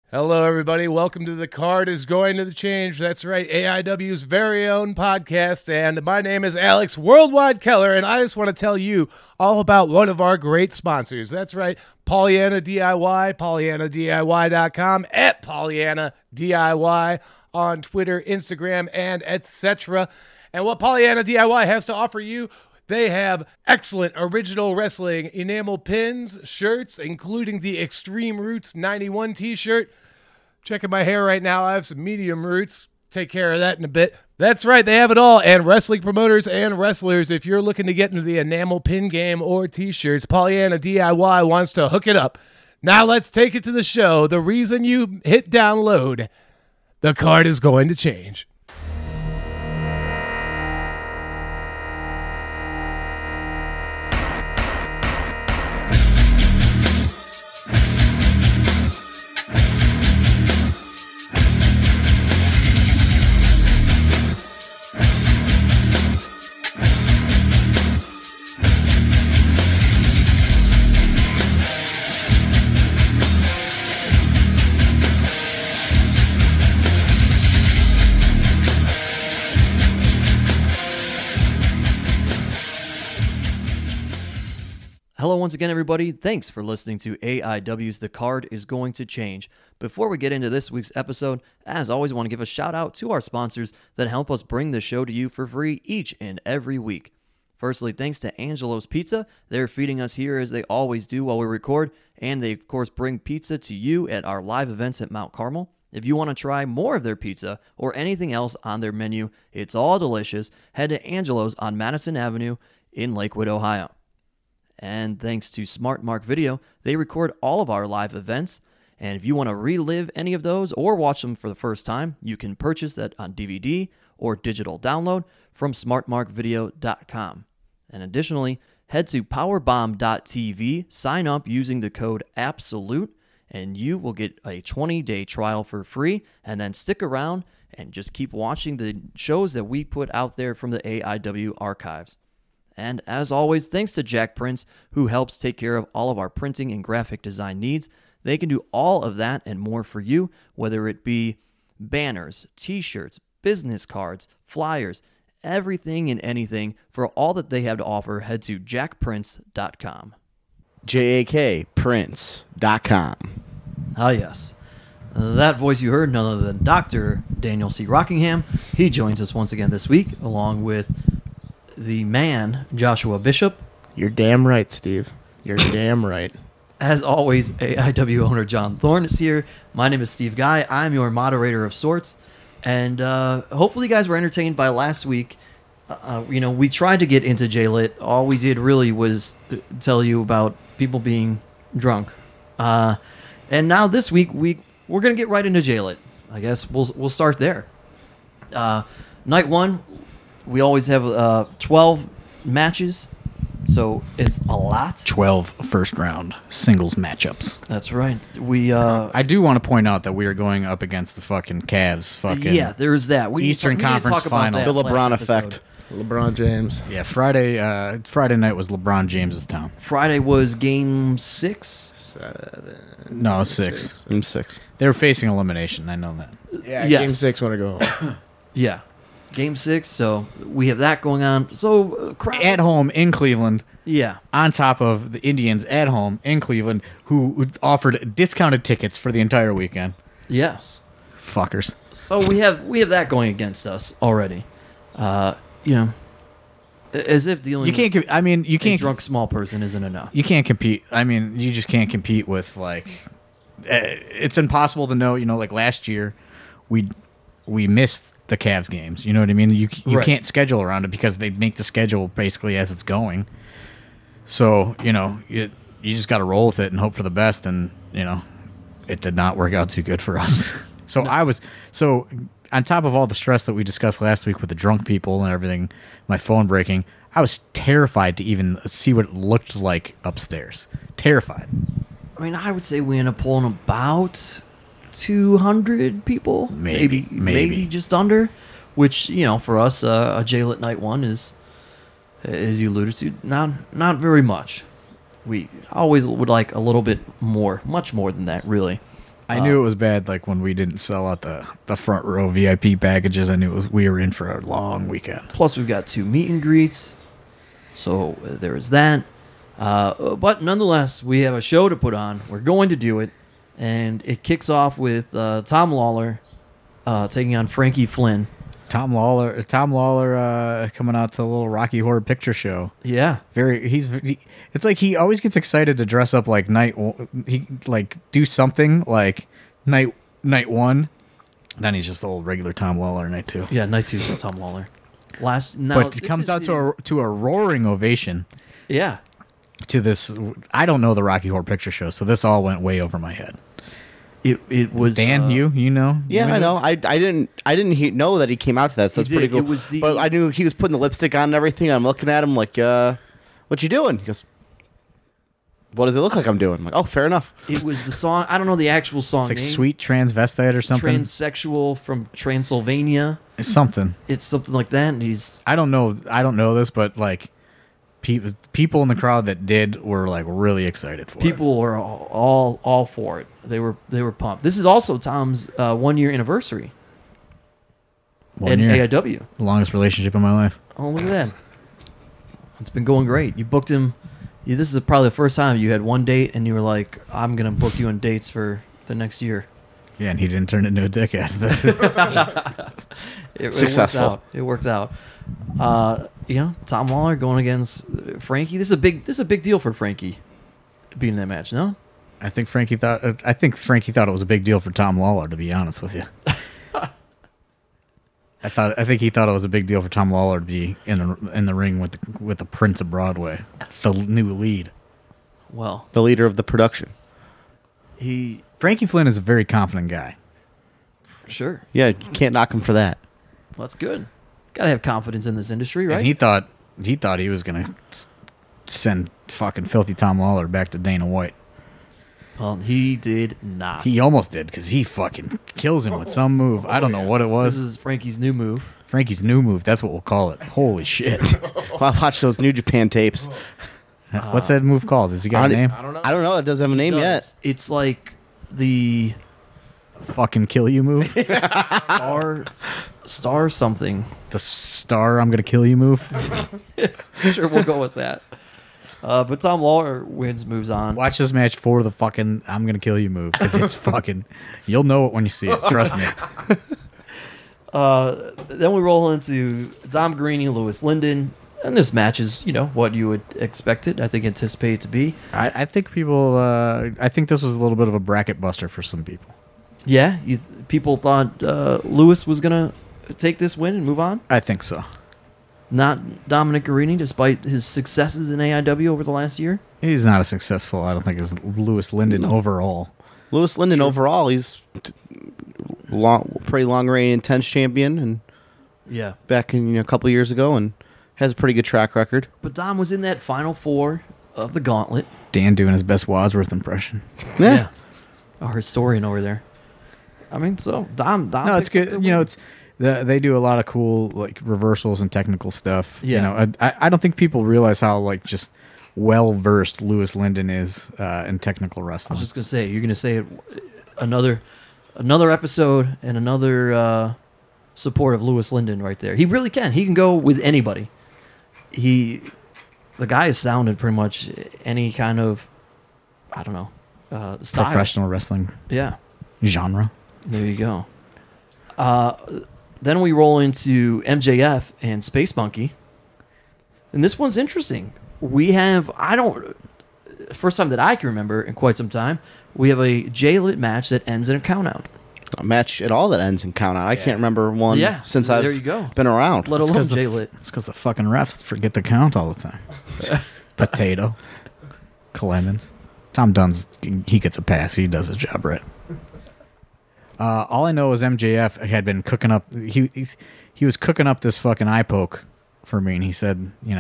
Hello, everybody. Welcome to The Card is Going to Change. That's right, AIW's very own podcast. And my name is Alex Worldwide Keller, and I just want to tell you all about one of our great sponsors. That's right, Pollyanna DIY, PollyannaDIY.com, at Pollyanna DIY on Twitter, Instagram, and etc. And what Pollyanna DIY has to offer you, they have excellent original wrestling enamel pins, shirts, including the Extreme Roots 91 t-shirt. Checking my hair right now. I have some medium roots. Take care of that in a bit. That's right. They have it all. And wrestling promoters and wrestlers, if you're looking to get into the enamel pin game or t-shirts, Pollyanna DIY wants to hook it up. Now let's take it to the show. The reason you hit download, the card is going to change. Hello once again, everybody. Thanks for listening to AIW's The Card is Going to Change. Before we get into this week's episode, as always, I want to give a shout out to our sponsors that help us bring the show to you for free each and every week. Firstly, thanks to Angelo's Pizza. They're feeding us here as they always do while we record, and they, of course, bring pizza to you at our live events at Mount Carmel. If you want to try more of their pizza or anything else on their menu, it's all delicious. Head to Angelo's on Madison Avenue in Lakewood, Ohio. And thanks to Smart Mark Video, they record all of our live events. And if you want to relive any of those or watch them for the first time, you can purchase that on DVD or digital download from smartmarkvideo.com. And additionally, head to powerbomb.tv, sign up using the code ABSOLUTE, and you will get a 20-day trial for free. And then stick around and just keep watching the shows that we put out there from the AIW archives. And as always, thanks to Jack Prince, who helps take care of all of our printing and graphic design needs. They can do all of that and more for you, whether it be banners, t-shirts, business cards, flyers, everything and anything. For all that they have to offer, head to jackprince.com. JAKPrince.com. Ah, yes. That voice you heard, none other than Dr. Daniel C. Rockingham. He joins us once again this week, along with the man, Joshua Bishop. You're damn right, Steve. You're damn right. As always, AIW owner John Thorne is here. My name is Steve Guy. I'm your moderator of sorts. And hopefully you guys were entertained by last week. We tried to get into JLIT. All we did really was tell you about people being drunk. And now this week, we're going to get right into JLIT. I guess we'll start there. Night one. We always have 12 matches, so it's a lot. 12 first-round singles matchups. That's right. I do want to point out that we are going up against the fucking Cavs. Yeah, there is that. Eastern Conference Finals. The LeBron effect. LeBron James. Yeah, Friday night was LeBron James's town. Friday was Game 6? No, 6. Game 6. They were facing elimination. I know that. Yeah, Yes. Game 6 want to go home. Yeah. Game 6, so we have that going on. So at home in Cleveland. Yeah. On top of the Indians at home in Cleveland, who offered discounted tickets for the entire weekend. Yes. Fuckers. So we have that going against us already. As if dealing. You can't. You can't. A drunk small person isn't enough. You can't compete. You just can't compete with like. It's impossible to know. Like last year, we missed the Cavs games. You know what I mean? You Right. can't schedule around it because they make the schedule basically as it's going. So, you just got to roll with it and hope for the best. And, it did not work out too good for us. So no. So on top of all the stress that we discussed last week with the drunk people and everything, my phone breaking, I was terrified to even see what it looked like upstairs. Terrified. I would say we end up pulling about 200 people, maybe just under, which for us a JLIT night one is, as you alluded to, not very much. We always would like a little bit more, much more than that, really. I knew it was bad. Like when we didn't sell out the front row VIP packages, I knew we were in for a long weekend. Plus, we've got 2 meet and greets, so there is that. But nonetheless, we have a show to put on. We're going to do it, and it kicks off with Tom Lawlor taking on Frankie Flynn. Tom Lawlor coming out to a little Rocky Horror Picture Show. Yeah, it's like he always gets excited to dress up like do something like night 1. Then he's just the old regular Tom Lawlor night 2. Yeah, night 2 is just Tom Lawlor. But he comes out to a roaring ovation. Yeah. To this, I don't know the Rocky Horror Picture Show, so this all went way over my head. It was Dan, you know? Yeah, I know. I didn't know that he came out to that. So that's pretty cool. But I knew he was putting the lipstick on and everything. I'm looking at him like, "What you doing?" He goes, "What does it look like I'm doing?" I'm like, "Oh, fair enough." It was the song. I don't know the actual song. It's like name. Sweet Transvestite or something. Transsexual from Transylvania. It's something. It's something like that. And I don't know this, but like people in the crowd that did were like really excited for it. People were all for it. They were pumped. This is also Tom's 1-year anniversary. 1 year. AIW. The longest relationship in my life. Oh, look at that. It's been going great. You booked him. This is probably the first time you had one date and you were like, I'm going to book you on dates for the next year. Yeah, and he didn't turn into a dickhead. Successful. It worked out. Tom Lawlor going against Frankie. This is a big deal for Frankie being in that match, no? I think Frankie thought it was a big deal for Tom Lawlor, to be honest with you. I think he thought it was a big deal for Tom Lawlor to be in the ring with the Prince of Broadway, the new lead. Well, the leader of the production. Frankie Flynn is a very confident guy. Sure. Yeah, you can't knock him for that. Well, that's good. Got to have confidence in this industry, right? And he thought he was gonna send fucking filthy Tom Lawlor back to Dana White. Well, he did not. He almost did because he fucking kills him with some move. I don't know what it was. This is Frankie's new move. Frankie's new move. That's what we'll call it. Holy shit! Well, I watched those New Japan tapes. What's that move called? Does he got a name? I don't know. It doesn't have a name yet. It's like the fucking kill you move. Star something. The star I'm gonna kill you move. Sure, we'll go with that. But Tom Lawlor moves on. Watch this match for the fucking I'm gonna kill you move because it's fucking. You'll know it when you see it. Trust me. Then we roll into Dom Garrini, Lewis Lyndon, and this match is what you would expect it. I think anticipate it to be. I think people. I think this was a little bit of a bracket buster for some people. Yeah, people thought Lewis was gonna take this win and move on. I think so. Not Dominic Garrini, despite his successes in AIW over the last year. He's not as successful, I don't think, as Lewis Lyndon overall. Lewis Lyndon overall, he's pretty long reigning intense champion, and back in a couple years ago, and has a pretty good track record. But Dom was in that Final Four of the Gauntlet. Dan doing his best Wadsworth impression. Yeah, our historian over there. I mean, so Dom. No, it's good. They do a lot of cool like reversals and technical stuff. Yeah. I don't think people realize how like just well versed Lewis Lyndon is in technical wrestling. I was just gonna say you're gonna say another episode and another support of Lewis Lyndon right there. He really can. He can go with anybody. The guy has sounded pretty much any kind of style. Professional wrestling. Yeah. Genre. There you go. Then we roll into MJF and Space Monkey. And this one's interesting. We have, first time that I can remember in quite some time, we have a JLIT match that ends in a countout. A match at all that ends in countout. I can't remember one since there you go. been around. Let alone JLIT. It's because the fucking refs forget to count all the time. Potato. Clemens. Tom Dunn's, he gets a pass. He does his job right. All I know is MJF had been cooking up. He was cooking up this fucking eye poke for me, and he said, he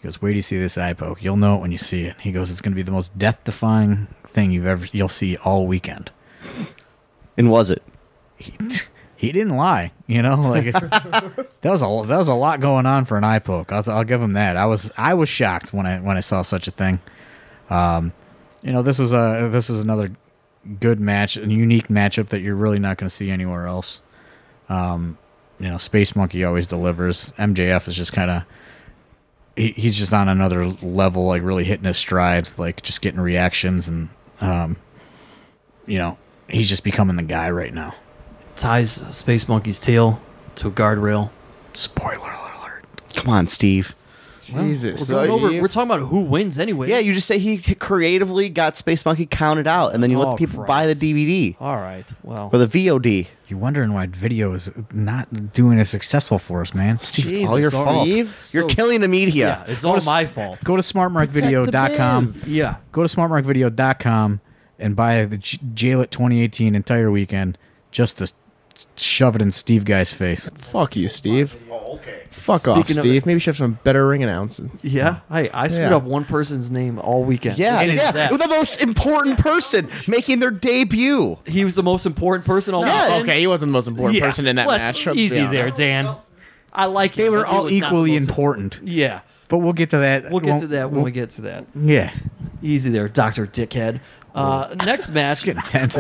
goes, "Wait till you see this eye poke. You'll know it when you see it." He goes, "It's going to be the most death-defying thing you'll see all weekend." And was it? He didn't lie. Like that was a lot going on for an eye poke. I'll give him that. I was shocked when I saw such a thing. This was another good match, a unique matchup that you're really not going to see anywhere else. Space Monkey always delivers. MJF is just kind of he's just on another level, like really hitting his stride, like just getting reactions, and he's just becoming the guy right now. Ties Space Monkey's tail to a guardrail. Spoiler alert! Come on, Steve. Jesus. We're talking about who wins anyway. Yeah, you just say he creatively got Space Monkey counted out, and then you let the people buy the DVD. All right, well. Or the VOD. You're wondering why video is not doing as successful for us, man. Steve, it's all your fault. You're killing the media. Yeah, it's all my fault. Go to smartmarkvideo.com. Yeah. Go to smartmarkvideo.com and buy the JLIT 2018 entire weekend just to shove it in Steve Guy's face. Fuck you, Steve. Oh, okay. Fuck off, Steve. Maybe you should have some better ring announcing. Yeah. Hey, I screwed up one person's name all weekend. Yeah. The most important person making their debut. He was the most important person all weekend. Okay, he wasn't the most important person in that match. Easy there, Dan. I like it. They were all equally important. Yeah. But we'll get to that. We'll get to that when we get to that. Yeah. Easy there, Dr. Dickhead. Next match. Getting tense.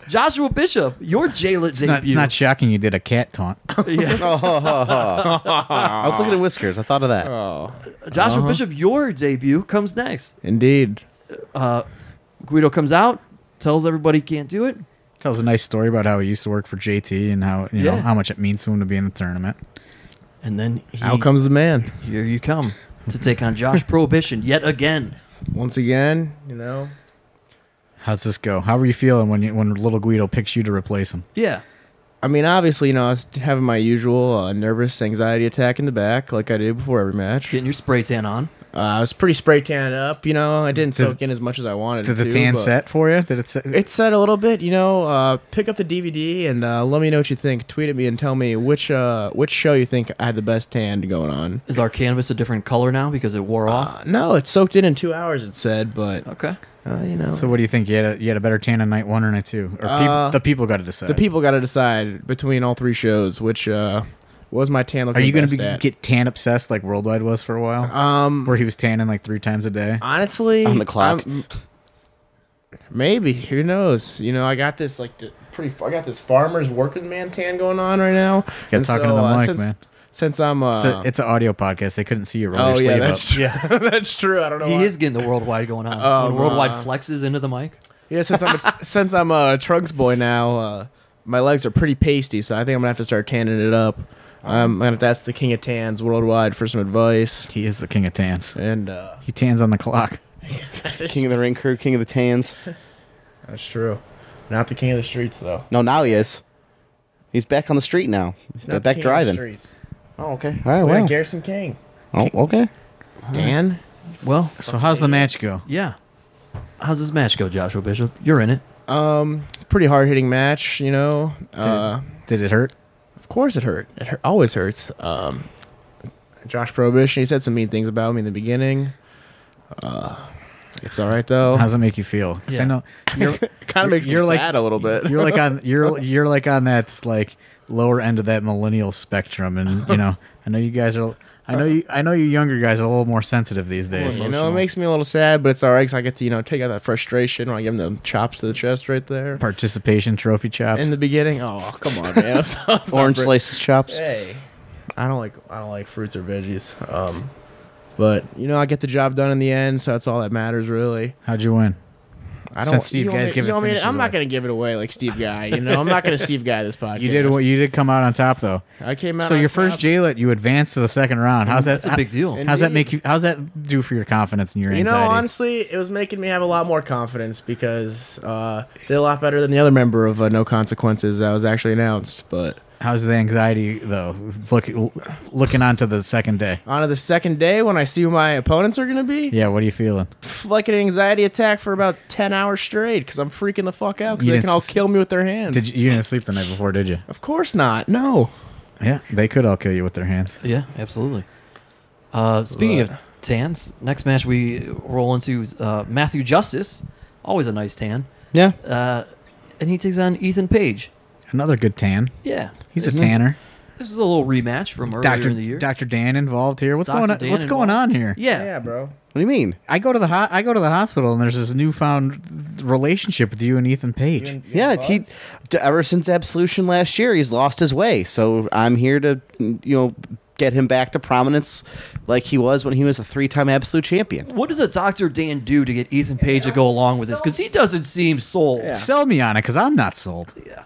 Joshua Bishop, your JLIT debut. It's not shocking you did a cat taunt. Yeah. I was looking at Whiskers. I thought of that. Joshua Bishop, your debut comes next. Indeed. Guido comes out, tells everybody he can't do it. Tells a nice story about how he used to work for JT and how how much it means to him to be in the tournament. And then out comes the man. Here you come to take on Josh Prohibition yet again. Once again, How's this go? How are you feeling when little Guido picks you to replace him? Yeah. I mean, obviously, I was having my usual nervous anxiety attack in the back, like I do before every match. Getting your spray tan on. I was pretty spray tanned up, I didn't soak in as much as I wanted to. Did the tan set for you? Did it set? It set a little bit, pick up the DVD and let me know what you think. Tweet at me and tell me which show you think I had the best tan going on. Is our canvas a different color now because it wore off? No, it soaked in 2 hours, it said, but... Okay. So what do you think? You had a better tan on night 1 or night 2? Or the people got to decide? The people got to decide between all 3 shows, which... was my tan looking? Are you going to get tan obsessed like Worldwide was for a while? Where he was tanning like 3 times a day? Honestly, on the clock. Maybe. Who knows? I got this I got this farmer's working man tan going on right now. Got talking to the mic, man. Since I'm it's an audio podcast, they couldn't see you roll your sleeve that's up. true. Yeah, that's true. I don't know. He is getting the Worldwide going on. When Worldwide flexes into the mic. Yeah, since I'm a Trunks boy now, my legs are pretty pasty, so I think I'm gonna have to start tanning it up. I'm gonna have to ask the King of Tans Worldwide for some advice. He is the King of Tans, and he tans on the clock. King of the ring crew, King of the Tans. That's true. Not the King of the Streets, though. No, now he is. He's back on the street now. He's not back King driving. Of the Streets. Oh, okay. All right, well. Garrison King. Oh, okay. Dan? Well, so how's the match go? Yeah. How's this match go, Joshua Bishop? You're in it. Pretty hard-hitting match, Did it hurt? Of course it hurt. It always hurts. Josh Prohibition, he said some mean things about me in the beginning. It's all right though. How does it make you feel? Yeah. I know it kind of makes me sad a little bit. You're like on that like lower end of that millennial spectrum, and I know you guys are. I know you younger guys are a little more sensitive these days. It makes me a little sad, but it's all right because I get to take out that frustration when I give them the chops to the chest right there. Participation trophy chops in the beginning. Oh, come on, man! That's Orange slices chops. Hey, I don't like fruits or veggies. But I get the job done in the end, so that's all that matters, really. How'd you win? I don't. Since Steve Guy's giving it, I'm not going to give it away like Steve Guy. I'm not going to Steve Guy this podcast. You did come out on top though. I came out. So your first JLIT, you advanced to the second round. That's a big deal. How's that make you? How's that do for your confidence and your anxiety? Honestly, it was making me have a lot more confidence because did a lot better than the other member of No Consequences that was actually announced. But how's the anxiety though? Looking onto the second day. On to the second day when I see who my opponents are going to be. Yeah, what are you feeling? Like an anxiety attack for about 10 hours straight because I'm freaking the fuck out because they can all kill me with their hands. You didn't sleep the night before, did you? Of course not. No. Yeah, they could all kill you with their hands. Yeah, absolutely. Speaking of tans, next match we roll into is Matthew Justice. Always a nice tan. Yeah. And he takes on Ethan Page. Another good tan. Yeah. He's a tanner. This is a little rematch from earlier in the year. Dr. Dan involved here. What's going on here? Yeah, bro. What do you mean? I go to the hospital and there's this newfound relationship with you and Ethan Page. Ever since Absolution last year, he's lost his way. So I'm here to, get him back to prominence like he was when he was a 3-time Absolute champion. What does a Dr. Dan do to get Ethan Page to go along with this? Because he doesn't seem sold. Yeah. Sell me on it, because I'm not sold. Yeah.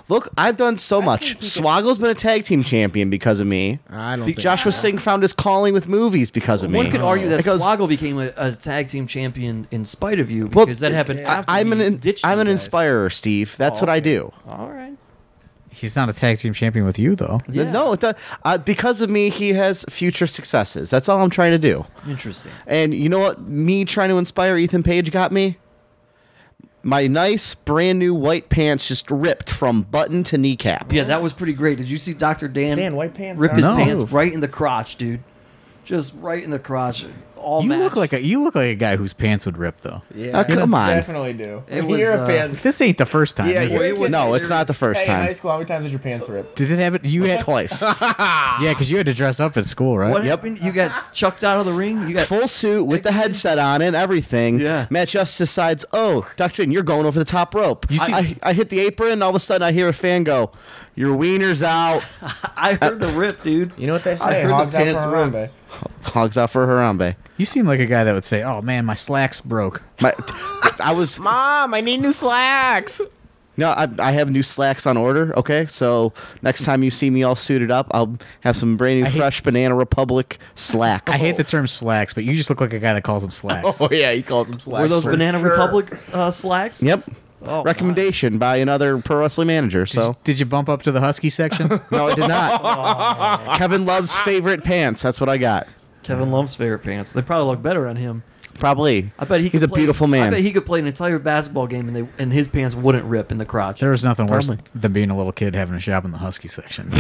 Look, I've done so much. Swoggle's been a tag team champion because of me. I don't think Joshua Singh found his calling with movies because of me. One could argue that Swoggle became a tag team champion in spite of you, because that happened after I'm an inspirer, Steve. That's what I do. All right. He's not a tag team champion with you, though. Yeah. No, because of me, he has future successes. That's all I'm trying to do. Interesting. And you know what? Me trying to inspire Ethan Page got me? My nice, brand new white pants just ripped from button to kneecap. Yeah, that was pretty great. Did you see Dr. Dan white pants rip his pants right in the crotch, dude? Just right in the crotch. You look like a guy whose pants would rip, though. Yeah, come on. Definitely do. It was, this ain't the first time. Is it? No, it's not the first time. In high school, how many times did your pants rip? Did it have it? You had twice. Yeah, because you had to dress up at school, right? What happened? You got chucked out of the ring? You got full suit with the headset on and everything. Yeah. Matt just decides, Dr. Dan, you're going over the top rope. You see, I hit the apron, and all of a sudden I hear a fan go, your wiener's out. I heard the rip, dude. You know what they say? I heard Hogs the out pants for rip. Harambe. Hogs out for Harambe. You seem like a guy that would say, "Oh man, my slacks broke." Mom, I need new slacks. No, I have new slacks on order. Okay, so next time you see me all suited up, I'll have some brand new fresh Banana Republic slacks. I hate the term slacks, but you just look like a guy that calls them slacks. Oh yeah, he calls them slacks. Were those Banana Republic slacks? Yep. Oh, recommendation by another pro wrestling manager. Did you bump up to the Husky section? No, I did not. Kevin Love's favorite pants. That's what I got. Kevin Love's favorite pants. They probably look better on him. Probably. I bet he's a beautiful man. I bet he could play an entire basketball game and his pants wouldn't rip in the crotch. There was nothing worse than being a little kid having to shop in the Husky section.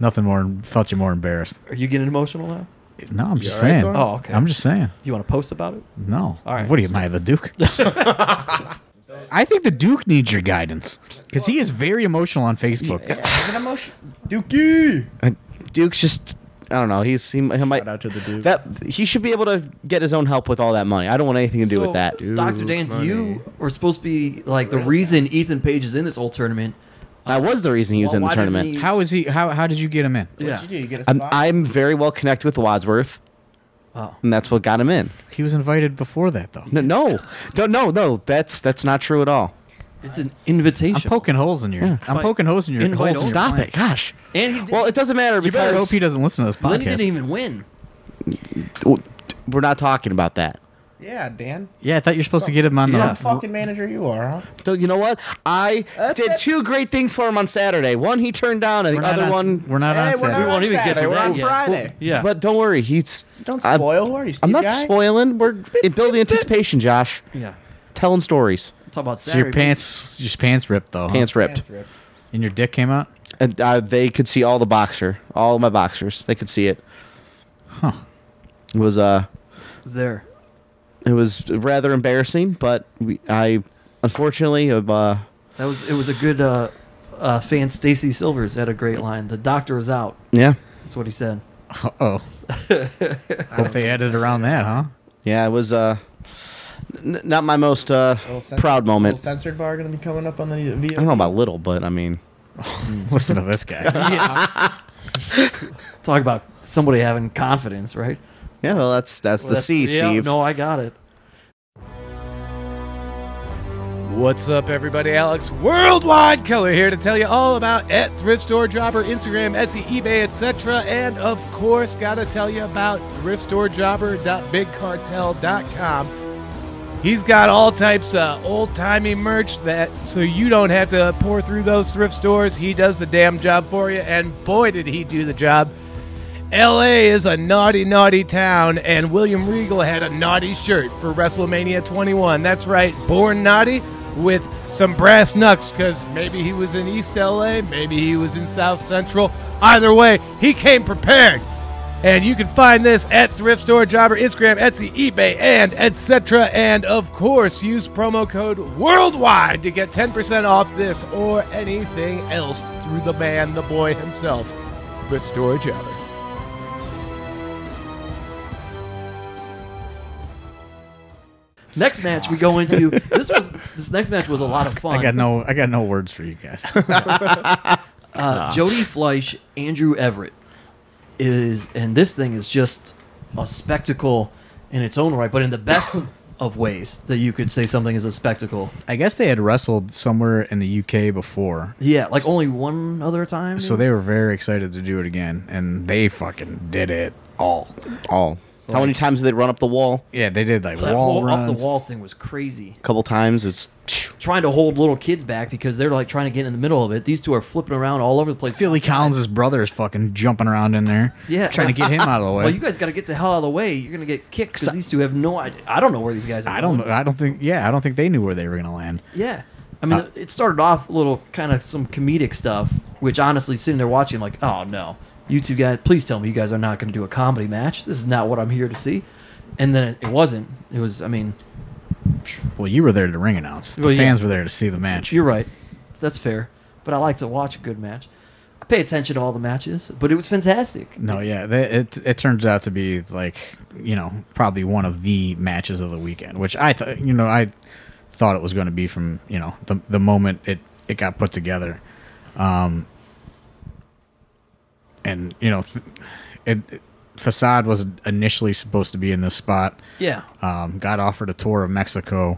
Nothing more felt you more embarrassed. Are you getting emotional now? No, I'm just saying. Right, oh, okay. I'm just saying. Do you want to post about it? No. All right. What are you, am I the Duke? I think the Duke needs your guidance because he is very emotional on Facebook. He's an emotion. Dukey. Duke's just, I don't know. He might. Shout out to the Duke. That he should be able to get his own help with all that money. I don't want anything to do with that. Dr. Dan, you were supposed to be like the reason Ethan Page is in this whole tournament. I was the reason he was in the tournament. How is he? How did you get him in? What did you do? You get a spot? I'm very well connected with Wadsworth. Oh. And that's what got him in. He was invited before that, though. No. That's not true at all. It's an invitation. I'm poking holes in your. Yeah. I'm poking holes in your. Invite holes in Stop your it! Gosh. And he did, well, it doesn't matter because I hope he doesn't listen to this podcast. Then he didn't even win. We're not talking about that. Yeah, Dan. Yeah, I thought you were supposed to get him on Some the fucking manager you are, huh? So you know what? I did two great things for him on Saturday. One he turned down, and the other one we're not on Saturday. We won't even get to We're that on yet. Friday. Yeah, But don't worry, Don't spoil. Who are you, Steve I'm not guy? spoiling. We're building anticipation, Josh. yeah. Telling stories. Talk about So Saturday. your pants ripped though. Pants ripped. Pants ripped. And your dick came out. And they could see all of my boxers. They could see it. Huh. It was there. It was rather embarrassing, but I unfortunately It was a good fan. Stacy Silvers had a great line. The doctor is out. Yeah. That's what he said. Oh. Hope they added around that, huh? Yeah, it was not my most proud moment. Little censored bar going to be coming up on the VOD. I don't know about little, but I mean, Listen to this guy. Talk about somebody having confidence, right? yeah, well, that's the C, yeah, Steve. No, I got it. What's up, everybody? Alex Worldwide Keller here to tell you all about at Thrift Store Jobber, Instagram, Etsy, eBay, etc. And of course, gotta tell you about thriftstoreJobber.bigcartel.com. He's got all types of old-timey merch so you don't have to pour through those thrift stores. He does the damn job for you, and boy, did he do the job. LA is a naughty, naughty town, and William Regal had a naughty shirt for WrestleMania 21. That's right, born naughty with some brass knucks, because maybe he was in East LA, maybe he was in South Central. Either way, he came prepared. And you can find this at Thrift Store, Jobber, Instagram, Etsy, eBay, and etc. And of course, use promo code WORLDWIDE to get 10% off this or anything else through the man, the boy himself, Thrift Store Jobber. Next match we go into. This next match was a lot of fun. I got no words for you guys. Jody, Fleisch, Andrew Everett and this thing is just a spectacle in its own right, but in the best of ways that you could say something is a spectacle. I guess they had wrestled somewhere in the UK before. Yeah, like only one other time. So they were very excited to do it again, and they fucking did it all. How many times did they run up the wall? Yeah, they did like that wall runs. Up the wall thing was crazy. A couple times. It's trying to hold little kids back because they're like trying to get in the middle of it. These two are flipping around all over the place. Philly Collins' brother is fucking jumping around in there. Yeah, trying to get him out of the way. Well, you guys got to get the hell out of the way. You're gonna get kicked because these two have no idea. I don't know where these guys are. I don't think they knew where they were gonna land. Yeah. I mean, it started off a little kind of some comedic stuff, which honestly, sitting there watching, like, oh no, you two guys, please tell me you guys are not going to do a comedy match. This is not what I'm here to see. And then it wasn't. It was, I mean... Well, you were there to ring announce. The fans were there to see the match. You're right. That's fair. But I like to watch a good match. I pay attention to all the matches, but it was fantastic. No, yeah. It turns out to be, like, probably one of the matches of the weekend, which I thought it was going to be from, the moment it got put together. Facade was initially supposed to be in this spot. Yeah. Got offered a tour of Mexico,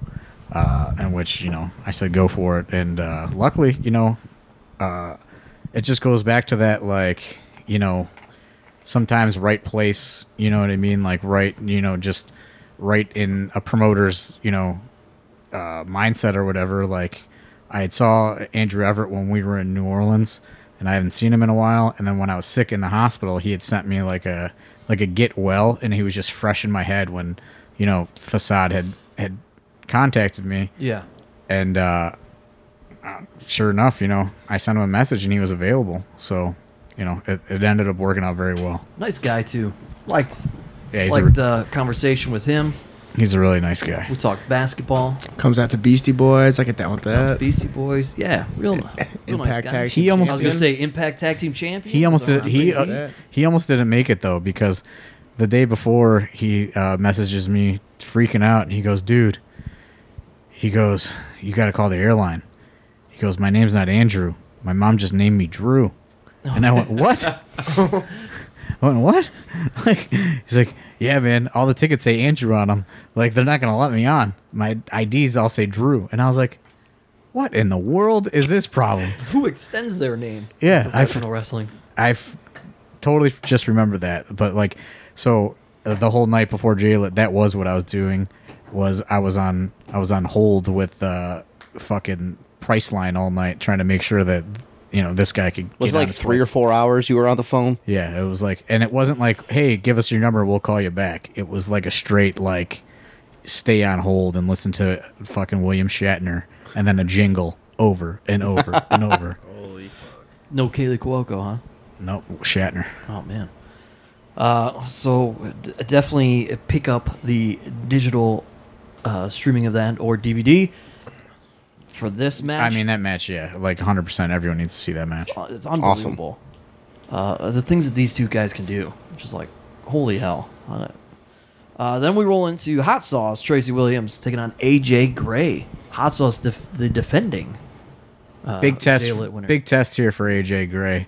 in which, I said go for it. And luckily, it just goes back to that, like, sometimes right place, you know what I mean? Like right, just right in a promoter's, mindset or whatever. Like I had saw Andrew Everett when we were in New Orleans, and I haven't seen him in a while. And then when I was sick in the hospital, he had sent me like a get well, and he was just fresh in my head when, Facade had contacted me. Yeah. And sure enough, I sent him a message and he was available. So, it ended up working out very well. Nice guy too. Liked conversation with him. He's a really nice guy. We talked basketball. Comes out to Beastie Boys. I get down with that. Beastie Boys. Yeah, real nice guy. He almost, I was going to say Impact Tag Team Champion. He almost did. He almost didn't make it though, because the day before he messages me freaking out, and he goes, "Dude," he goes, "you got to call the airline." He goes, "My name's not Andrew. My mom just named me Drew." And I went, "What?" I went, "What?" Like, he's like, "Yeah, man, all the tickets say Andrew on them. Like, they're not going to let me on. My IDs all say Drew." And I was like, what in the world is this problem? Who extends their name? Yeah. Professional wrestling. I've totally just remembered that. But, like, so the whole night before JLIT, that was what I was doing, was I was on hold with fucking Priceline all night trying to make sure that, this guy could was it like 3 or 4 hours you were on the phone? Yeah, it was like, and it wasn't like, hey, give us your number, we'll call you back. It was like a straight, like, stay on hold and listen to fucking William Shatner and then a jingle over and over and over. Holy fuck. No Kaylee Cuoco, huh? No, Shatner. Oh, man. So definitely pick up the digital streaming of that or DVD. For this match, I mean, that match, yeah, like 100%. Everyone needs to see that match. It's unbelievable. Awesome. The things that these two guys can do, just like holy hell. Then we roll into Hot Sauce. Tracy Williams taking on AJ Gray. Hot Sauce, the defending big test. JLIT winner. Big test here for AJ Gray,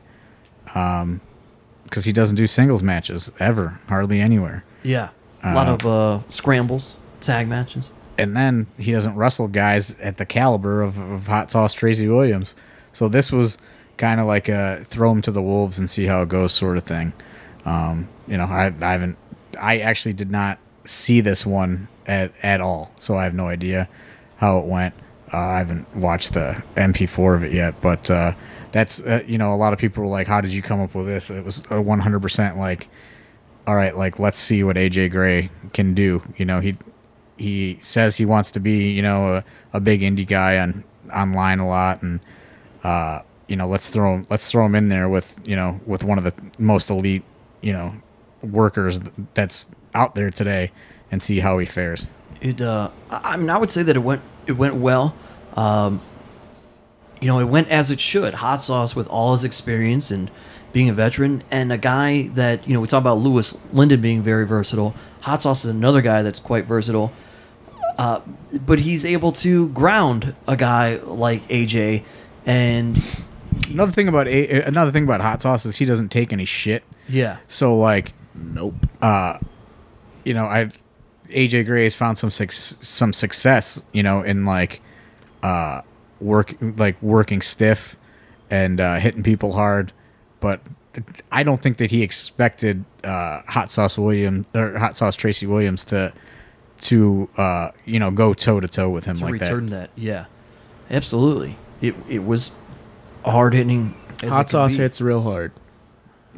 because he doesn't do singles matches ever, hardly anywhere. Yeah, a lot of scrambles, tag matches. And then he doesn't wrestle guys at the caliber of Hot Sauce Tracy Williams. So this was kind of like a throw him to the wolves and see how it goes sort of thing. I actually did not see this one at all, so I have no idea how it went. I haven't watched the MP4 of it yet, but that's a lot of people were like, "How did you come up with this?" It was 100% like, all right, like let's see what AJ Gray can do. He says he wants to be, a big indie guy online a lot, and let's throw him in there with one of the most elite, workers that's out there today and see how he fares. I mean, I would say that it went well. It went as it should. Hot Sauce with all his experience and being a veteran, and a guy that, we talk about Lyndon being very versatile. Hot Sauce is another guy that's quite versatile. But he's able to ground a guy like AJ. And another thing about Hot Sauce is he doesn't take any shit. Yeah. So nope. AJ Gray has found some success, in working stiff and hitting people hard, but I don't think that he expected Hot Sauce Tracy Williams to go toe to toe with him like that. Return that, yeah, absolutely. It was hard hitting. Hot Sauce hits real hard.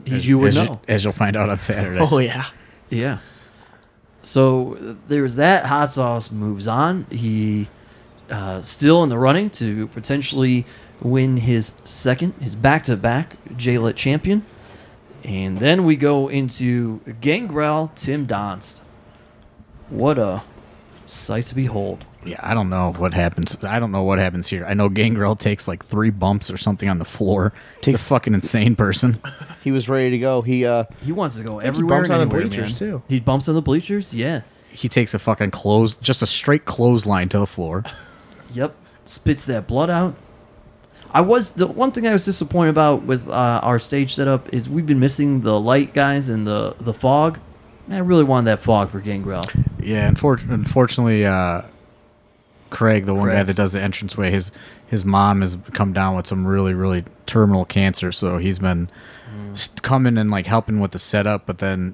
As you'll find out on Saturday. Oh yeah, yeah. So there's that. Hot Sauce moves on. He still in the running to potentially win his back-to-back JLIT champion. And then we go into Gangrel, Tim Donst. What a sight to behold. Yeah, I don't know what happens. I don't know what happens here. I know Gangrel takes 3 bumps or something on the floor. He's a fucking insane person. He was ready to go. He wants to go everywhere. He bumps on the bleachers too. He bumps on the bleachers. Yeah. He takes a fucking just a straight clothesline to the floor. Yep. Spits that blood out. The one thing I was disappointed about with our stage setup is we've been missing the light guys and the fog. Man, I really wanted that fog for Gangrel. Yeah, unfortunately, Craig, the one guy that does the entranceway, his mom has come down with some really, really terminal cancer, so he's been coming and helping with the setup, but then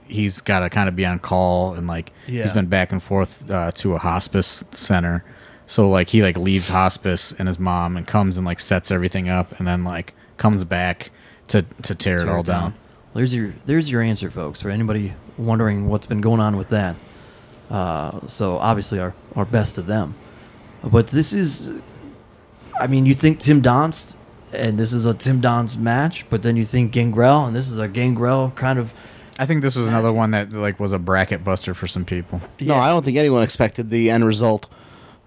he's got to kind of be on call, and he's been back and forth to a hospice center. So he leaves hospice and his mom and comes and sets everything up, and then comes back to tear it all down. There's your answer, folks, for anybody wondering what's been going on with that. So obviously our best to them. But this is, you think Tim Donst, and this is a Tim Donst match, but then you think Gangrel, and this is a Gangrel kind of. I think this was another one that was a bracket buster for some people. No, I don't think anyone expected the end result.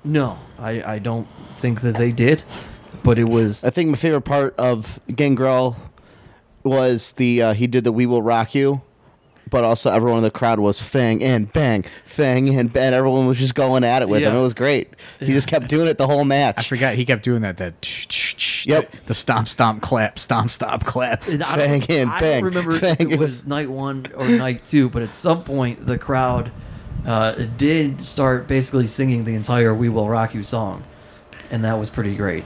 No, I don't think that they did, but it was. I think my favorite part of Gangrel was he did the "We Will Rock You," but also everyone in the crowd was fang and bang, and everyone was just going at it with him. It was great. He just kept doing it the whole match. I forgot he kept doing that. Yep. The stomp, clap, stomp, clap. And I don't remember if it was night 1 or night 2, but at some point the crowd did start basically singing the entire "We Will Rock You" song, and that was pretty great.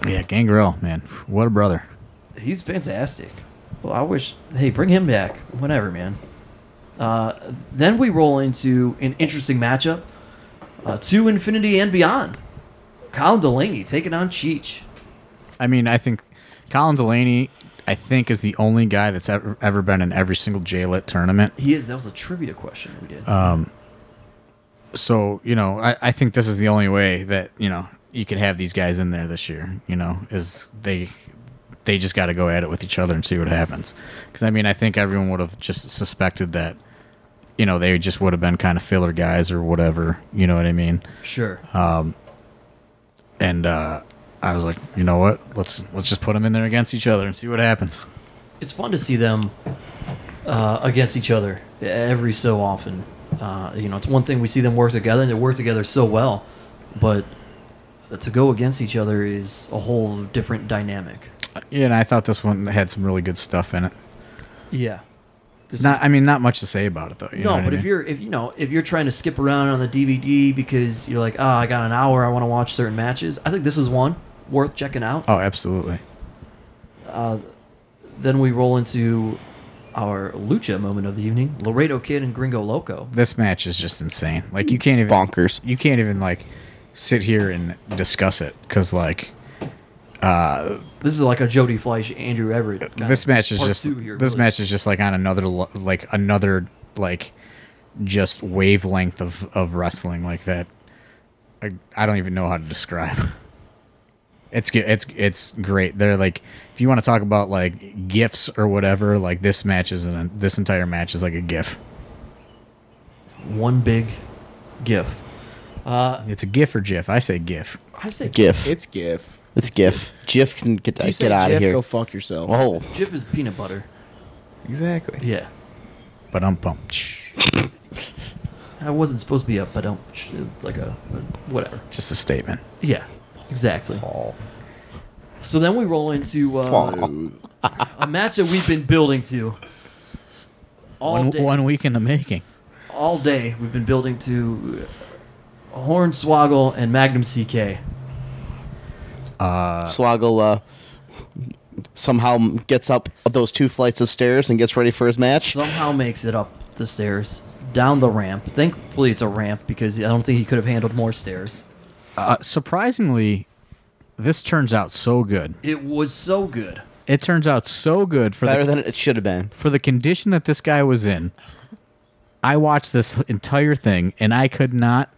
Yeah, Gangrel, man, what a brother. He's fantastic. Well, I wish, bring him back. Whatever, man. Then we roll into an interesting matchup. To Infinity and Beyond. Colin Delaney taking on Cheech. I think Colin Delaney, is the only guy that's ever been in every single JLIT tournament. He is. That was a trivia question we did. So, I think this is the only way that, you could have these guys in there this year, is they just got to go at it with each other and see what happens. Because, I think everyone would have just suspected that, they just would have been kind of filler guys or whatever, you know what I mean? Sure. And I was like, you know what? Let's just put them in there against each other and see what happens. It's fun to see them against each other every so often. It's one thing we see them work together, and they work together so well, but to go against each other is a whole different dynamic. Yeah, and I thought this one had some really good stuff in it. Yeah. Not much to say about it though. If you're trying to skip around on the DVD because you're like, I got an hour, I want to watch certain matches, I think this is one worth checking out. Oh, absolutely. Then we roll into our lucha moment of the evening: Laredo Kid and Gringo Loco. This match is just insane. You can't even bonkers. You can't even sit here and discuss it because this is like a Jody Fleisch, Andrew Everett. This match is just match is just on another just wavelength of wrestling like that. I don't even know how to describe. It's great. They're like, if you want to talk about like gifs or whatever, like this entire match is like a gif. One big gif. It's a gif or gif. I say gif. I say GIF. It's GIF. It's GIF. GIF can get out of here. Go fuck yourself. Oh, GIF is peanut butter. Exactly. Yeah. But I'm pumped. I wasn't supposed to be up, but it's like a whatever. Just a statement. Yeah. Exactly. So then we roll into a match that we've been building to all day. 1 week in the making. All day we've been building to Horn Swoggle and Magnum CK. Swoggle somehow gets up those 2 flights of stairs and gets ready for his match. Somehow makes it up the stairs, down the ramp. Thankfully it's a ramp because I don't think he could have handled more stairs. Surprisingly, this turns out so good. It was so good. It turns out so good for Better than it should have been. For the condition that this guy was in. I watched this entire thing and I could not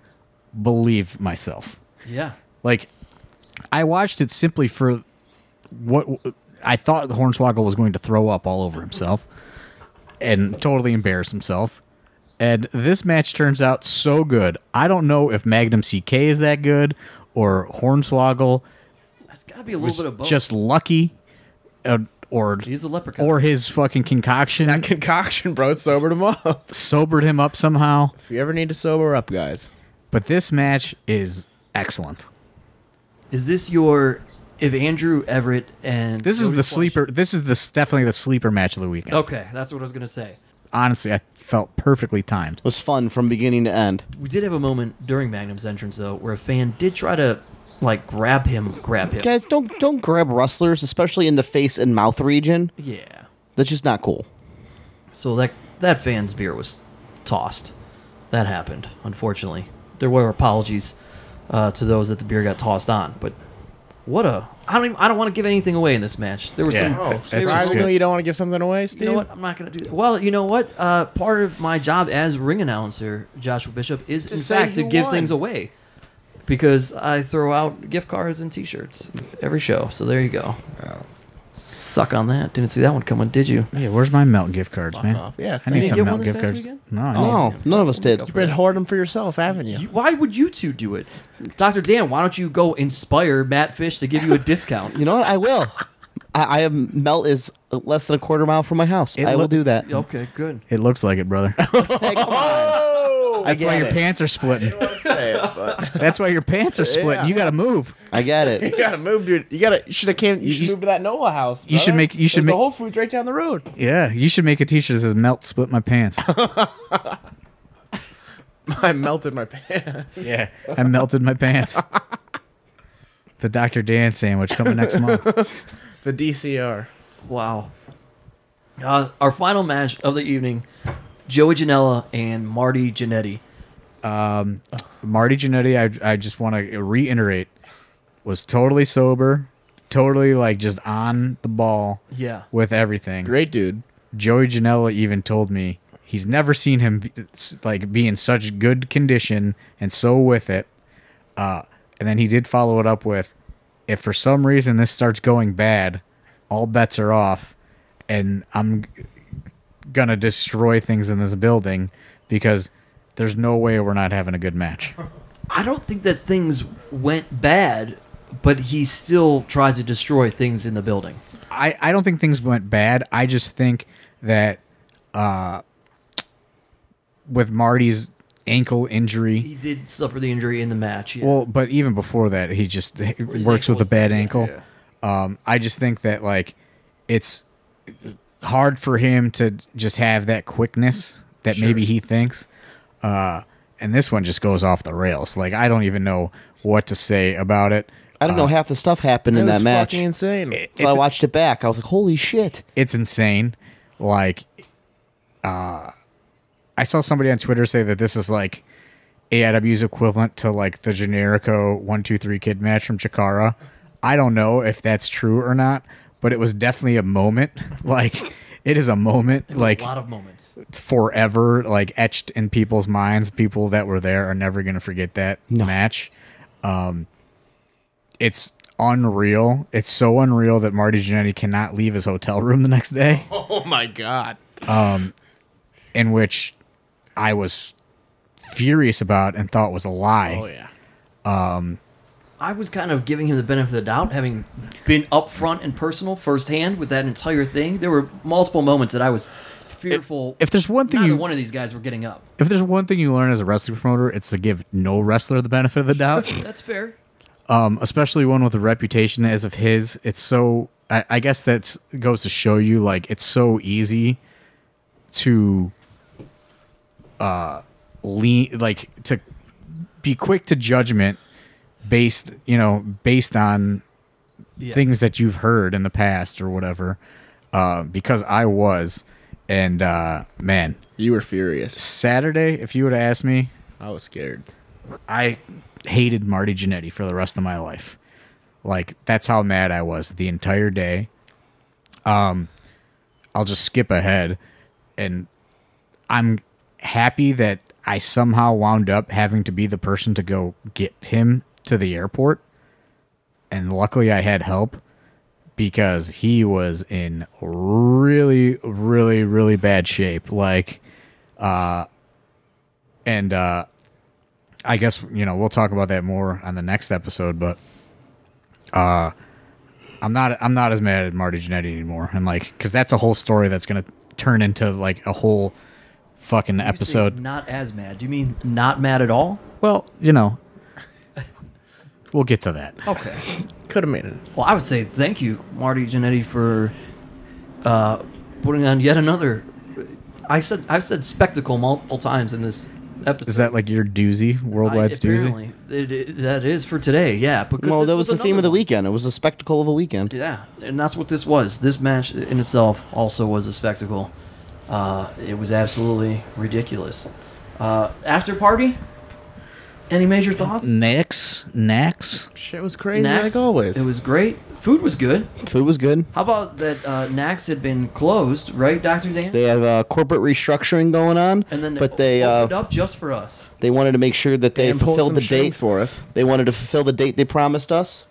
believe myself. Yeah. Like, I watched it simply for what I thought Hornswoggle was going to throw up all over himself and totally embarrass himself. And this match turns out so good. I don't know if Magnum CK is that good or Hornswoggle. It's got to be a little bit of both. Just lucky, or he's a leprechaun, or his fucking concoction. That concoction, bro, it sobered him up. Sobered him up somehow. If you ever need to sober up, guys. But this match is excellent. Is this if Andrew, Everett, and this Jody is the Fleisch? Sleeper? This is definitely the sleeper match of the weekend. Okay, that's what I was gonna say. Honestly, I felt perfectly timed. It was fun from beginning to end. We did have a moment during Magnum's entrance though, where a fan did try to like grab him. Guys, don't grab wrestlers, especially in the face and mouth region. Yeah, that's just not cool. So that fan's beer was tossed. That happened, unfortunately. There were apologies to those that the beer got tossed on, but I don't want to give anything away in this match. There was surprisingly, you don't want to give something away, Steve? You know what? I'm not going to do that. Well, you know what? Part of my job as ring announcer, Joshua Bishop, is in fact to give things away. Because I throw out gift cards and T-shirts every show. So there you go. Oh. Suck on that. Didn't see that one coming, did you? Yeah, where's my melt gift cards, man? Off. Yeah, I need some melt gift cards. No, none of us did. You've been hoarding them for yourself, haven't you? Why would you two do it? Dr. Dan, why don't you go inspire Matt Fish to give you a discount? You know what? I will. I have melt is less than a quarter mile from my house. I will do that. Okay, good. It looks like it, brother. Hey, come on. That's why your pants are splitting. I didn't want to say it, but that's why your pants are splitting. Yeah. You got to move. I get it. You gotta move, dude. You should move to that Noah house. You should make. There's a Whole Foods right down the road. Yeah, you should make a T-shirt that says "Melt, split my pants." I melted my pants. Yeah, I melted my pants. The Dr. Dan sandwich coming next month. The DCR. Wow. Our final match of the evening: Joey Janela and Marty Jannetty. Marty Jannetty, I just want to reiterate, was totally sober, totally like just on the ball. Yeah. With everything. Great dude. Joey Janela even told me he's never seen him be in such good condition and so with it. And then he did follow it up with, if for some reason this starts going bad, all bets are off, and I'm gonna destroy things in this building because there's no way we're not having a good match. I don't think that things went bad, but he still tried to destroy things in the building. I don't think things went bad. I just think that with Marty's ankle injury, he did suffer the injury in the match. Yeah. Well, but even before that, he just works with a bad ankle. Yeah. I just think that like it's hard for him to just have that quickness that maybe he thinks. And this one just goes off the rails. Like, I don't even know what to say about it. I don't know half the stuff happened in that match. Fucking insane. So I watched it back. I was like, holy shit. It's insane. Like, I saw somebody on Twitter say that this is like AIW's equivalent to like the Generico 1-2-3 Kid match from Chikara. I don't know if that's true or not, but it was definitely a moment. Like, it is a moment. Like, a lot of moments. Forever, like, etched in people's minds. People that were there are never going to forget that match. It's unreal. It's so unreal that Marty Jannetty cannot leave his hotel room the next day. Oh my God. In which I was furious about and thought was a lie. Oh yeah. I was kind of giving him the benefit of the doubt, having been upfront and personal firsthand with that entire thing. There were multiple moments that I was fearful. If there's one thing neither one of these guys were getting up. If there's one thing you learn as a wrestling promoter, it's to give no wrestler the benefit of the doubt. That's fair. Especially one with a reputation as of his. It's so. I guess that goes to show you, like, it's so easy to to be quick to judgment based on things that you've heard in the past or whatever. Because I was. And, man. You were furious. Saturday, if you would have asked me. I was scared. I hated Marty Jannetty for the rest of my life. Like, that's how mad I was the entire day. I'll just skip ahead. And I'm happy that I somehow wound up having to be the person to go get him to the airport. And luckily I had help. Because he was in really, really, really bad shape. Like, I guess, we'll talk about that more on the next episode, but I'm not as mad at Marty Jannetty anymore. And because that's a whole story that's going to turn into like a whole fucking episode. Not as mad. Do you mean not mad at all? Well, we'll get to that. Okay. Could have made it. Well, I would say thank you, Marty Jannetty, for putting on yet another. I've said spectacle multiple times in this episode. Is that like your doozy, worldwide doozy? That is for today, yeah. Well, that was the theme of the weekend. It was a spectacle of a weekend. Yeah, and that's what this was. This match in itself also was a spectacle. It was absolutely ridiculous. After party? Any major thoughts? Nax. Shit was crazy Nax, like always. It was great. Food was good. Food was good. How about that Nax had been closed, right, Dr. Dan? They have corporate restructuring going on, and then but they opened up just for us. They wanted to make sure that they fulfilled the date for us. They wanted to fulfill the date they promised us,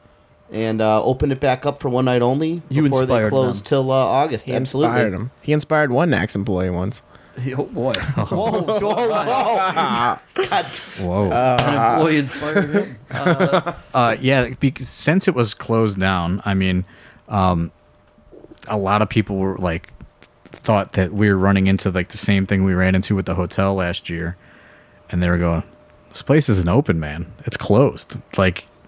and open it back up for one night only before they closed till August. He Absolutely. inspired him. He inspired one Nax employee once. Oh boy! Whoa! Whoa! An employee inspired him. Yeah, because since it was closed down, I mean, a lot of people were thought that we were running into the same thing we ran into with the hotel last year, and they were going, "This place isn't open, man. It's closed."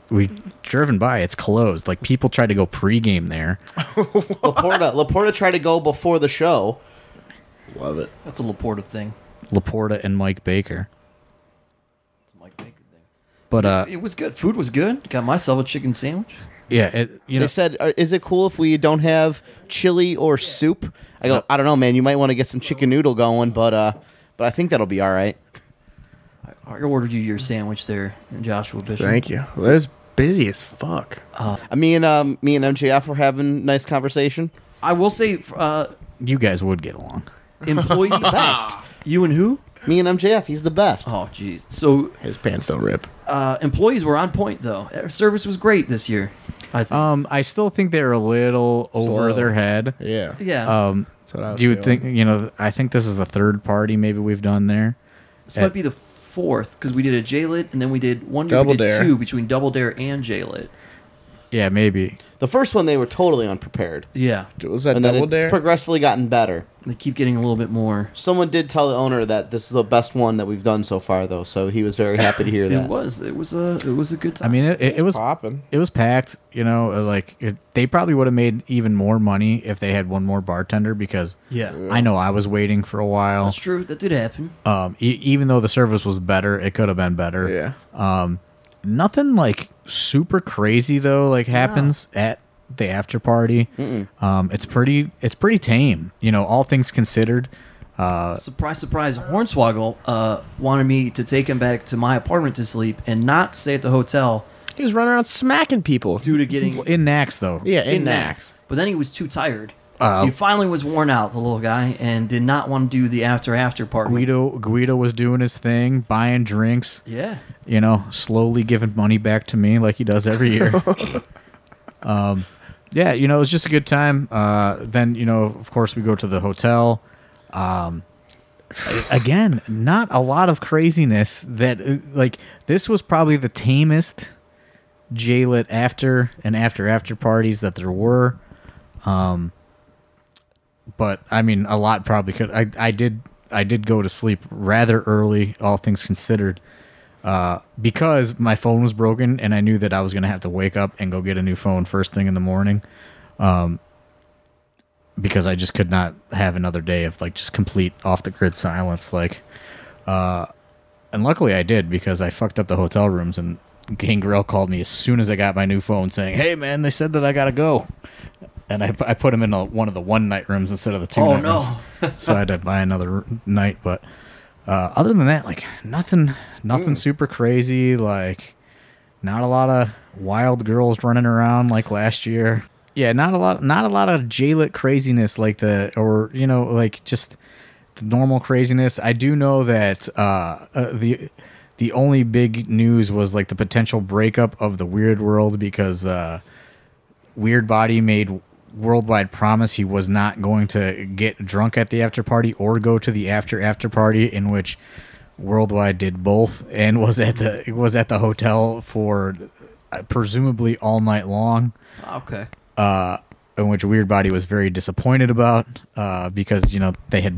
We driven by, it's closed. People tried to go pregame there. Laporta tried to go before the show. Love it. That's a Laporta thing. Laporta and Mike Baker. It's a Mike Baker thing. But it was good. Food was good. Got myself a chicken sandwich. Yeah, they said, "Is it cool if we don't have chili or soup?" I go, "I don't know, man. You might want to get some chicken noodle going, but I think that'll be all right." I ordered you your sandwich there, Joshua Bishop. Thank you. Well, it was busy as fuck. Me and MJF were having nice conversation. I will say, you guys would get along. Employees the best. You and who? Me and MJF. He's the best. Oh, jeez. So his pants don't rip. Employees were on point though. Service was great this year. I think. I still think they're a little over their head. Yeah. Yeah. That's what I was you would feeling. think, I think this is the third party maybe we've done there. This might be the fourth because we did a JLIT and then we did Double Dare. two between Double Dare and JLIT. Yeah, maybe. The first one they were totally unprepared. Yeah. Was that And Double then Dare? it's progressively gotten better. They keep getting a little bit more. Someone did tell the owner that this is the best one that we've done so far, though, so he was very happy to hear that. It was a good time. I mean, it was popping. It was packed. They probably would have made even more money if they had one more bartender because I know I was waiting for a while. That's true. That did happen. Even though the service was better, it could have been better. Yeah. Nothing super crazy though happens at the after party. It's pretty tame. All things considered. Surprise, surprise! Hornswoggle wanted me to take him back to my apartment to sleep and not stay at the hotel He was running around smacking people. due to getting In Nax though. Yeah, in Nax. But then he was too tired. He finally was worn out, the little guy, and did not want to do the after part. Guido was doing his thing, buying drinks. Yeah. Slowly giving money back to me like he does every year. Yeah, it was just a good time. Then, of course, we go to the hotel. Again, not a lot of craziness. This was probably the tamest JLIT after parties that there were. But I mean, a lot probably could. I did go to sleep rather early, all things considered, because my phone was broken and I knew that I was going to have to wake up and go get a new phone first thing in the morning. Because I just could not have another day of just complete off the grid silence. And luckily I did, because I fucked up the hotel rooms, and Gangrel called me as soon as I got my new phone saying, "Hey man, they said that I gotta go." And I put him in one of the one-night rooms instead of the two-night rooms. So I had to buy another night. But other than that, nothing super crazy. Not a lot of wild girls running around like last year. Yeah, not a lot of JLIT craziness just the normal craziness. I do know that the only big news was the potential breakup of the Weird World, because Weird Body made worldwide promise he was not going to get drunk at the after party or go to the after party, in which Worldwide did both and was at the hotel for presumably all night long. Okay. In which Weird Body was very disappointed about, because they had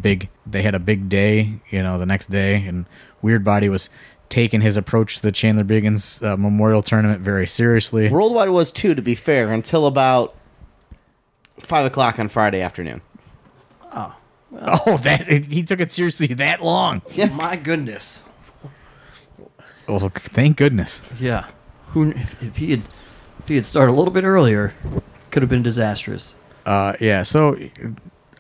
a big day the next day, and Weird Body was taking his approach to the Chandler Biggins Memorial Tournament very seriously. Worldwide was too, to be fair, until about 5 o'clock on Friday afternoon. Oh. Well. He took it seriously that long. Yeah. My goodness. Well, thank goodness. Yeah. If he had started a little bit earlier, could have been disastrous. Yeah. So,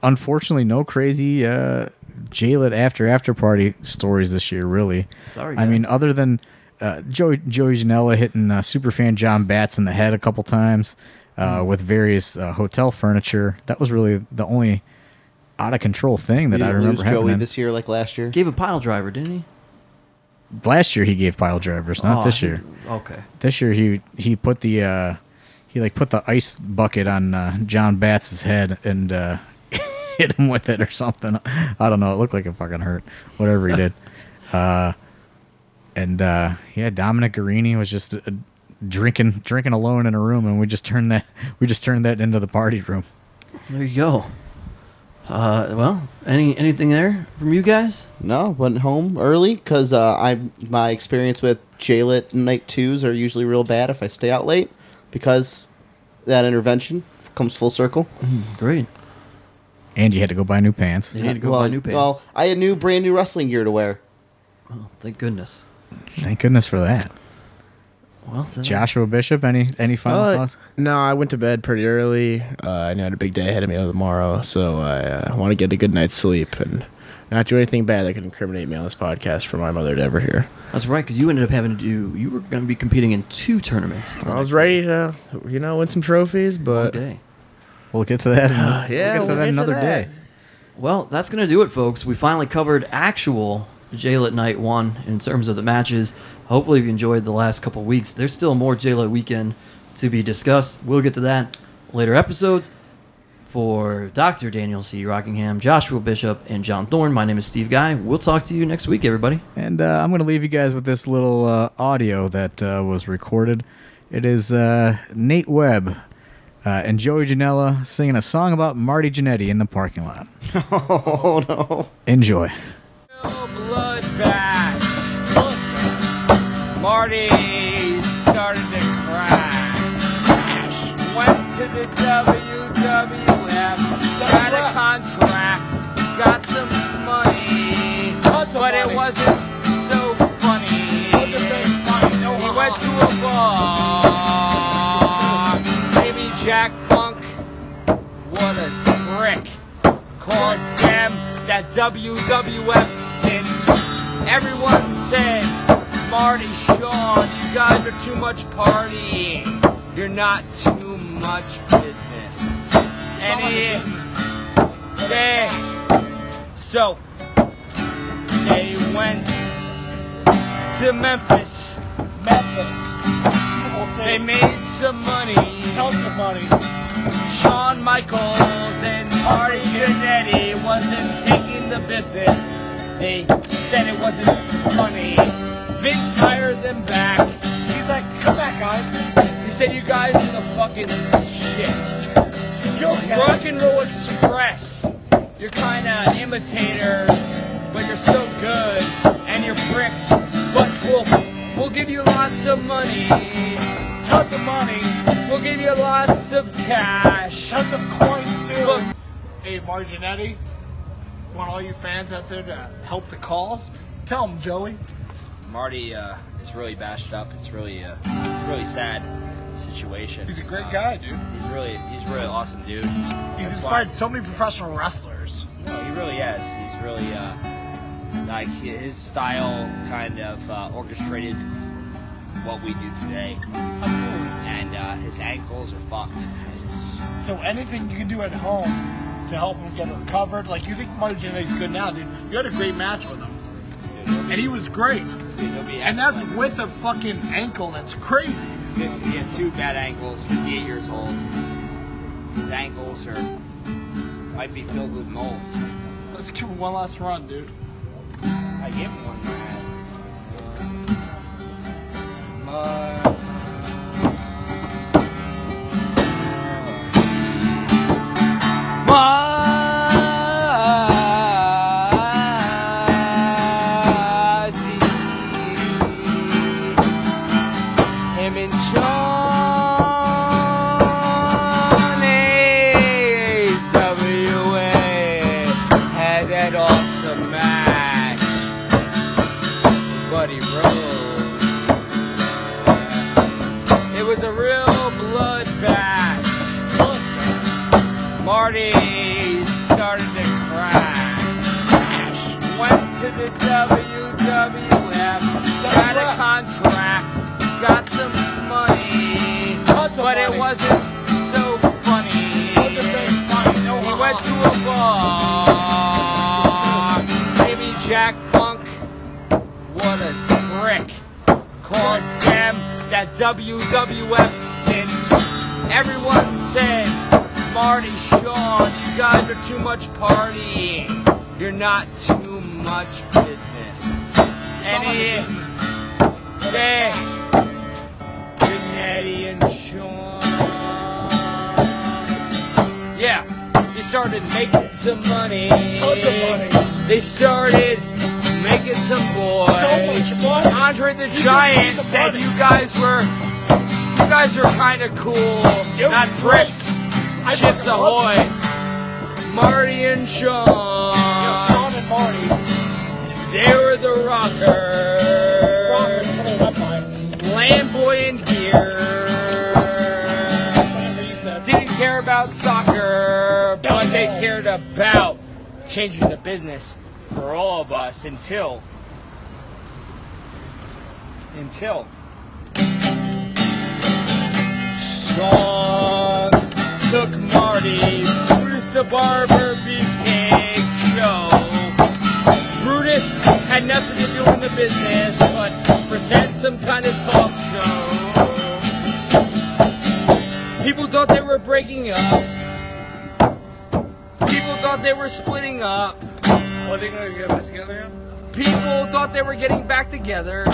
unfortunately, no crazy JLIT after party stories this year. Really. Sorry, guys. I mean, other than Joey Janela hitting superfan John Batts in the head a couple times with various hotel furniture. That was really the only out of control thing that I remember happening. Joey this year like last year? Gave a pile driver, didn't he? Last year he gave pile drivers, not this year. Okay. This year he put the put the ice bucket on John Batts' head and hit him with it or something. I don't know. It looked like it fucking hurt. Whatever he did. Dominic Garrini was just drinking alone in a room, and we just turned that into the party room. There you go. Well, anything there from you guys? No, went home early because my experience with JLIT night 2s are usually real bad if I stay out late, because that intervention comes full circle. Great. And you had to go buy new pants. You had to go buy new pants. Well, I had brand new wrestling gear to wear. Oh, thank goodness. Thank goodness for that. Well, Joshua Bishop, any final thoughts? No, I went to bed pretty early. I had a big day ahead of me tomorrow, so I want to get a good night's sleep and not do anything bad that could incriminate me on this podcast for my mother to ever hear. That's right, because you ended up having to do. You were going to be competing in 2 tournaments. I was ready to, win some trophies, but okay. We'll get to that. We'll get to that another day. Well, that's going to do it, folks. We finally covered actual JLIT Night 1 in terms of the matches. Hopefully you enjoyed the last couple weeks. There's still more JLIT weekend to be discussed. We'll get to that later episodes. For Dr. Daniel C. Rockingham, Joshua Bishop, and John Thorne, my name is Steve Guy. We'll talk to you next week, everybody. And I'm going to leave you guys with this little audio that was recorded. It is Nate Webb and Joey Janela singing a song about Marty Jannetty in the parking lot. Oh, no. Enjoy. Bloodbath. Marty started to crash. Went to the WWF, got a contract, got some money, but it wasn't so funny. He went to a bar. Maybe Jack Funk, what a prick, caused them that WWF stint. Everyone said, Marty, Sean, you guys are too much partying. You're not too much business. And he is. Okay. So, they went to Memphis. We'll see. They made some money. Tons of money. Shawn Michaels and Marty Jannetty wasn't taking the business. They said it wasn't funny. Vince hired them back. He's like, come back, guys. He said, you guys are the fucking shit. Rock and Roll Express. You're kind of imitators, but you're so good. And you're bricks. But we'll give you lots of money. Tons of money. We'll give you lots of cash. Tons of coins, too. Look. Hey, Marty Jannetty, want all you fans out there to help the cause? Tell them, Joey. Marty is really bashed up. It's really sad situation. He's a great guy, dude. He's really awesome, dude. He's inspired so many professional wrestlers. No, he really has. He's really like his style kind of orchestrated what we do today. Absolutely. And his ankles are fucked. So anything you can do at home to help him get recovered, like you think Marty Jannetty's good now, dude. You had a great match with him, and he was great. And that's with a fucking ankle that's crazy. He has 2 bad ankles, 58 years old. His ankles might be filled with mold. Let's give him one last run, dude. I give him one last. Him and Sean AWA had that awesome match with Buddy Rose. It was a real bloodbath. Marty started to crash. Went to the WWF, got a contract, got some money, but it wasn't so funny. It wasn't very funny. No, he went to a bar. Maybe Jack Funk, what a prick, caused them that WWF stint. Everyone said, Marty, Sean, you guys are too much partying. You're not too much business. And he is. Jannetty and Sean. Yeah, they started making some money. Tons of money. They started making some boys. So much money. Andre the Giant said you guys were kind of cool, not bricks. Chips ahoy. Marty and Sean. Yeah, Sean and Marty. They were the rockers. Rockers, something like that. Flamboyant gear. Didn't care about soccer, but they cared about changing the business for all of us until Sean took Marty, Brutus the Barber Beefcake show. Brutus had nothing to do in the business but present some kind of talk show. People thought they were breaking up. People thought they were splitting up. Are they going to get back together now? People thought they were getting back together.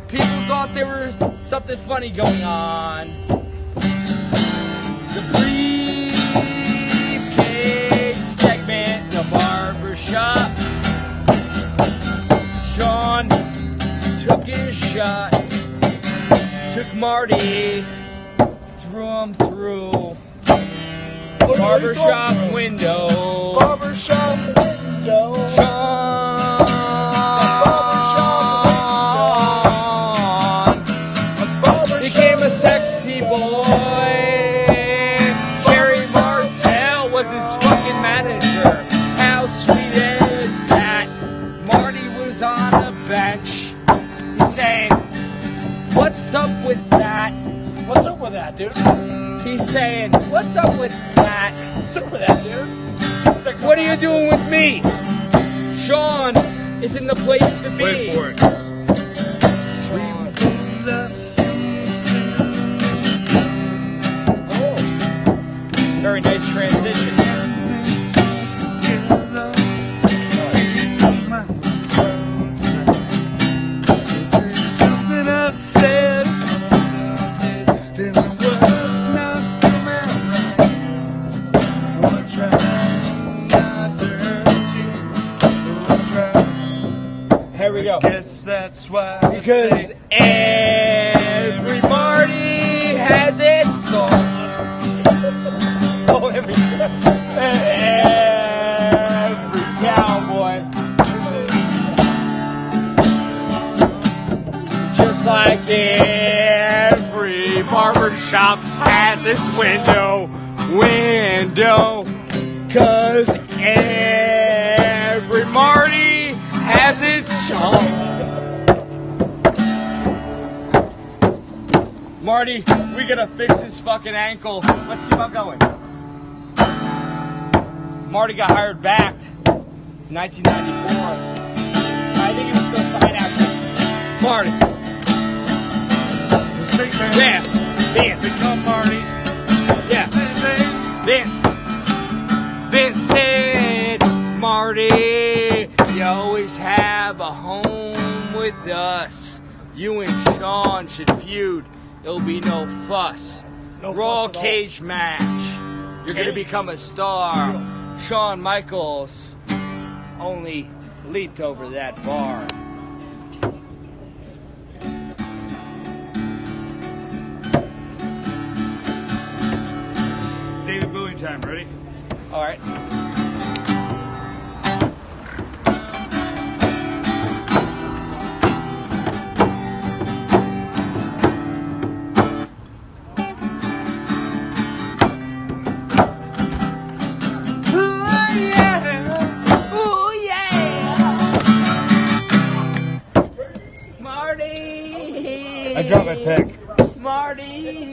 People thought there was something funny going on. The briefcase segment, the barbershop. Sean took his shot, took Marty, threw him through the barbershop window. Barbershop window. Sean became a sexy boy. Jerry Martell was his fucking manager. How sweet is that? Marty was on the bench. He's saying, what's up with that? What's up with that, dude? He's saying, what's up with that? What's up with that, dude? What are you doing with me? Sean is in the place to be. Wait for it. Sean. The Very nice transition. Said then it was not right. Here we go. Guess that's why. Because every Marty has its song. Oh, every cowboy. Just like every barbershop has its window. Cause every Marty has its song. Marty, we gotta fix his fucking ankle. Let's keep on going. Marty got hired back in 1994. I think he was still signed after. Marty. Yeah, Vince. Become Marty. Yeah, Vince said, Marty, you always have a home with us. You and Sean should feud. There'll be no fuss. Raw cage match. You're gonna become a star. Shawn Michaels only leaped over that bar. David Bowie time, ready? All right. I dropped my pick. Marty.